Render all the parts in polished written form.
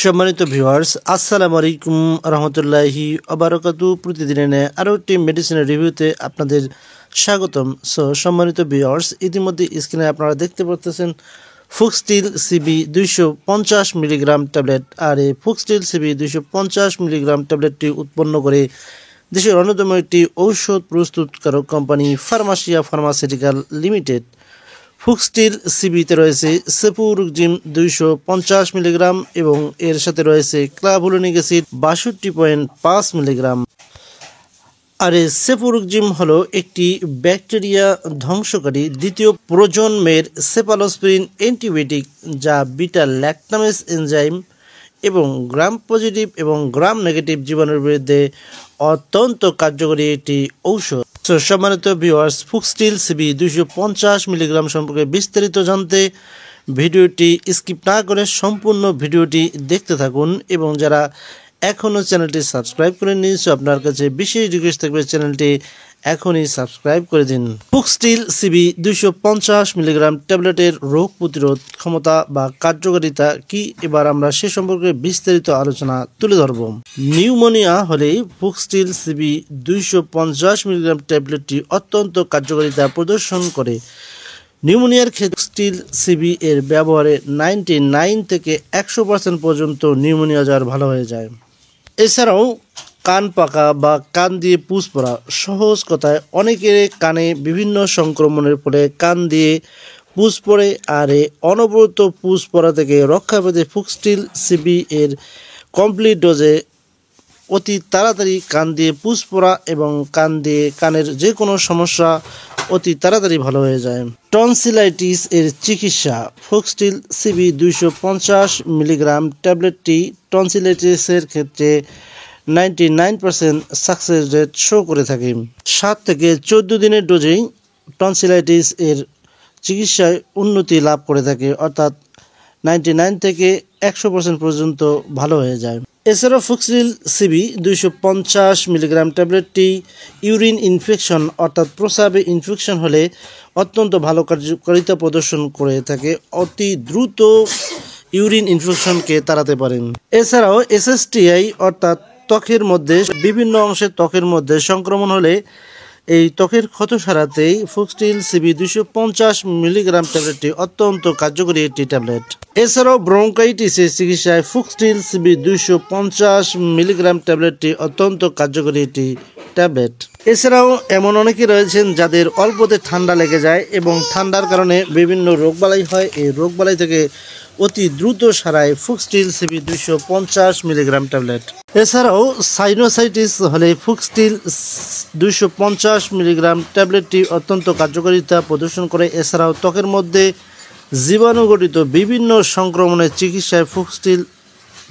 সম্মানিত ভিউয়ার্স, আসসালামু আলাইকুম রহমতুল্লাহি ওবারাকাতু। প্রতিদিনের আরও একটি মেডিসিনের রিভিউতে আপনাদের স্বাগতম। সম্মানিত ভিউয়ার্স, ইতিমধ্যে স্ক্রিনে আপনারা দেখতে পাচ্ছেন ফুক্সটিল সিবি 250 মিলিগ্রাম ট্যাবলেট। আর এই ফুক্সটিল সিবি 250 মিলিগ্রাম ট্যাবলেটটি উৎপন্ন করে দেশের অন্যতম একটি ঔষধ প্রস্তুতকারক কোম্পানি ফার্মাসিয়া ফার্মাসিউটিক্যাল লিমিটেড। ফুক্সটিল সিবিতে রয়েছে সেফুরুক্সিম 250 মিলিগ্রাম এবং এর সাথে রয়েছে ক্লাভুলোনিক অ্যাসিড 62.5 মিলিগ্রাম। আর এই সেফুরুক্সিম হলো একটি ব্যাকটেরিয়া ধ্বংসকারী দ্বিতীয় প্রজন্মের সেফালোস্পিরিন অ্যান্টিবায়োটিক, যা বিটা ল্যাকটামেজ এনজাইম এবং গ্রাম পজিটিভ এবং গ্রাম নেগেটিভ জীবাণুর বিরুদ্ধে অত্যন্ত কার্যকরী একটি ঔষধ। সম্মানিত ভিউয়ার্স, ফুক্সটিল সিবি 250 মিলিগ্রাম সম্পর্কে বিস্তারিত জানতে ভিডিওটি স্কিপ না করে সম্পূর্ণ ভিডিওটি দেখতে থাকুন। এবং যারা এখনও চ্যানেলটি সাবস্ক্রাইব করে নিয়েছে, আপনার কাছে বিশেষ রিকোয়েস্ট থাকবে চ্যানেলটি এখনই সাবস্ক্রাইব করে দিন। ফুক্সটিল সিবি 250 মিলিগ্রাম ট্যাবলেটের রোগ প্রতিরোধ ক্ষমতা বা কার্যকারিতা কি, এবার আমরা সে সম্পর্কে বিস্তারিত আলোচনা তুলে ধরব। নিউমোনিয়া হলে ফুক্সটিল সিবি 250 মিলিগ্রাম ট্যাবলেটটি অত্যন্ত কার্যকারিতা প্রদর্শন করে। নিউমোনিয়ার ক্ষেত্রে ফুক্সটিল সিবি এর ব্যবহারে 99 থেকে 100% পর্যন্ত নিউমোনিয়া জ্বর ভালো হয়ে যায়। এছাড়াও কান পাকা বা কান দিয়ে পুঁজ পড়া, সহজ কথায় অনেকের কানে বিভিন্ন সংক্রমণের ফলে কান দিয়ে পুঁজ পড়ে। আর এই অনবরত পুঁজ পড়া থেকে রক্ষা পেতে ফুক্সটিল সিবি এর কমপ্লিট ডোজে অতি তাড়াতাড়ি কান দিয়ে পুঁজ পড়া এবং কানের যে কোনো সমস্যা অতি তাড়াতাড়ি ভালো হয়ে যায়। টনসিলাইটিস এর চিকিৎসা। ফুক্সটিল সিবি 250 মিলিগ্রাম ট্যাবলেটটি টনসিলাইটিসের ক্ষেত্রে 99% সাকসেস রেট শো করে থাকে। 7 থেকে 14 দিনের ডোজেই টনসিলাইটিস এর চিকিৎসায় উন্নতি লাভ করে থাকে, অর্থাৎ 99 থেকে 100% পর্যন্ত ভালো হয়ে যায়। এছাড়াও ফুক্সটিল সিবি 250 মিলিগ্রাম ট্যাবলেটটি ইউরিন ইনফেকশন অর্থাৎ প্রস্রাবে ইনফেকশন হলে অত্যন্ত ভালো কার্যকারিতা প্রদর্শন করে থাকে, অতি দ্রুত ইউরিন ইনফেকশনকে তাড়াতে পারেন। এছাড়াও এসএসটিআই অর্থাৎ ত্বকের মধ্যে বিভিন্ন অংশে ত্বকের মধ্যে সংক্রমণ হলে এই ত্বকের ক্ষত সারাতেই ফুক্সটিল সিবি 250 মিলিগ্রাম ট্যাবলেটটি অত্যন্ত কার্যকরী একটি ট্যাবলেট। এছাড়াও ব্রঙ্কাইটিসের চিকিৎসায় ফুক্সটিল সিবি 250 মিলিগ্রাম ট্যাবলেটটি অত্যন্ত কার্যকরী একটি ট্যাবলেট। এছাড়াও এমন অনেকে রয়েছেন যাদের অল্পতে ঠান্ডা লেগে যায় এবং ঠান্ডার কারণে বিভিন্ন রোগবালাই হয়। এই রোগবালাই থেকে অতি দ্রুত সারায় ফুক্সটিল সিবি 250 মিলিগ্রাম ট্যাবলেট। এছাড়াও সাইনোসাইটিস হলে ফুক্সটিল 250 মিলিগ্রাম ট্যাবলেটটি অত্যন্ত কার্যকারিতা প্রদর্শন করে। এছাড়াও ত্বকের মধ্যে জীবাণুঘটিত বিভিন্ন সংক্রমণের চিকিৎসায় ফুক্সটিল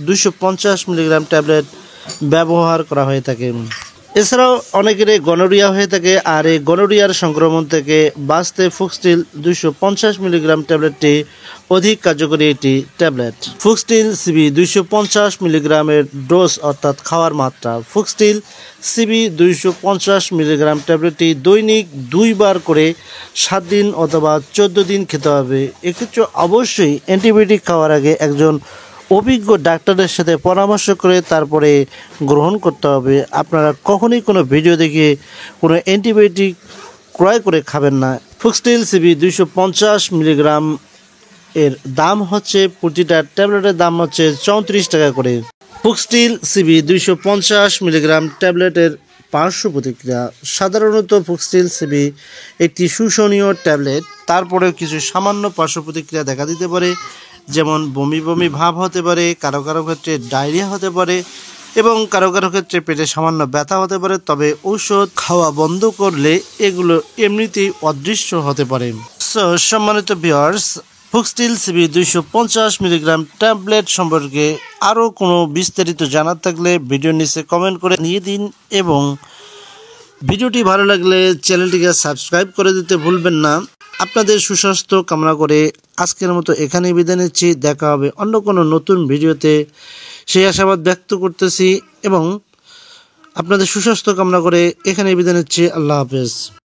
250 মিলিগ্রাম ট্যাবলেট ব্যবহার করা হয়ে থাকে। এছাড়াও অনেকের গনোরিয়া হয়ে থাকে, আর এই গনোরিয়ার সংক্রমণ থেকে বাঁচতে ফুক্সটিল 250 মিলিগ্রাম ট্যাবলেটটি অধিক কার্যকরী একটি ট্যাবলেট। ফুক্সটিল সিবি 250 মিলিগ্রামের ডোজ অর্থাৎ খাওয়ার মাত্রা। ফুক্সটিল সিবি 250 মিলিগ্রাম ট্যাবলেটটি দৈনিক 2 বার করে 7 দিন অথবা 14 দিন খেতে হবে। এক্ষেত্রে অবশ্যই অ্যান্টিবায়োটিক খাওয়ার আগে একজন অভিজ্ঞ ডাক্তারের সাথে পরামর্শ করে তারপরে গ্রহণ করতে হবে। আপনারা কখনোই কোনো ভিডিও দেখে কোনো অ্যান্টিবায়োটিক ক্রয় করে খাবেন না। ফুক্সটিল সিবি 250 মিলিগ্রাম এর দাম হচ্ছে, প্রতিটা ট্যাবলেটের দাম হচ্ছে 34 টাকা করে। ফুক্সটিল সিবি 250 মিলিগ্রাম ট্যাবলেটের পার্শ্ব প্রতিক্রিয়া। সাধারণত ফুক্সটিল সিবি একটি শোষণীয় ট্যাবলেট, তারপরেও কিছু সামান্য পার্শ্ব প্রতিক্রিয়া দেখা দিতে পারে, যেমন বমি বমি ভাব হতে পারে, কারো কারো ক্ষেত্রে ডায়রিয়া হতে পারে এবং কারো কারো ক্ষেত্রে পেটে সামান্য ব্যথা হতে পারে। তবে ঔষধ খাওয়া বন্ধ করলে এগুলো এমনিতেই অদৃশ্য হতে পারে। সম্মানিত ভিউয়ার্স, ফুক্সটিল সিবি 250 মিলিগ্রাম ট্যাবলেট সম্পর্কে আরও কোনো বিস্তারিত জানার থাকলে ভিডিওর নিচে কমেন্ট করে নিয়ে দিন এবং ভিডিওটি ভালো লাগলে চ্যানেলটিকে সাবস্ক্রাইব করে দিতে ভুলবেন না। আপনাদের সুস্বাস্থ্য কামনা করে আজকের মতো এখানেই বিদায় নিচ্ছি। দেখা হবে অন্য কোনো নতুন ভিডিওতে, সেই আশাবাদ ব্যক্ত করতেছি এবং আপনাদের সুস্বাস্থ্য কামনা করে এখানেই বিদায় নিচ্ছি। আল্লাহ হাফেজ।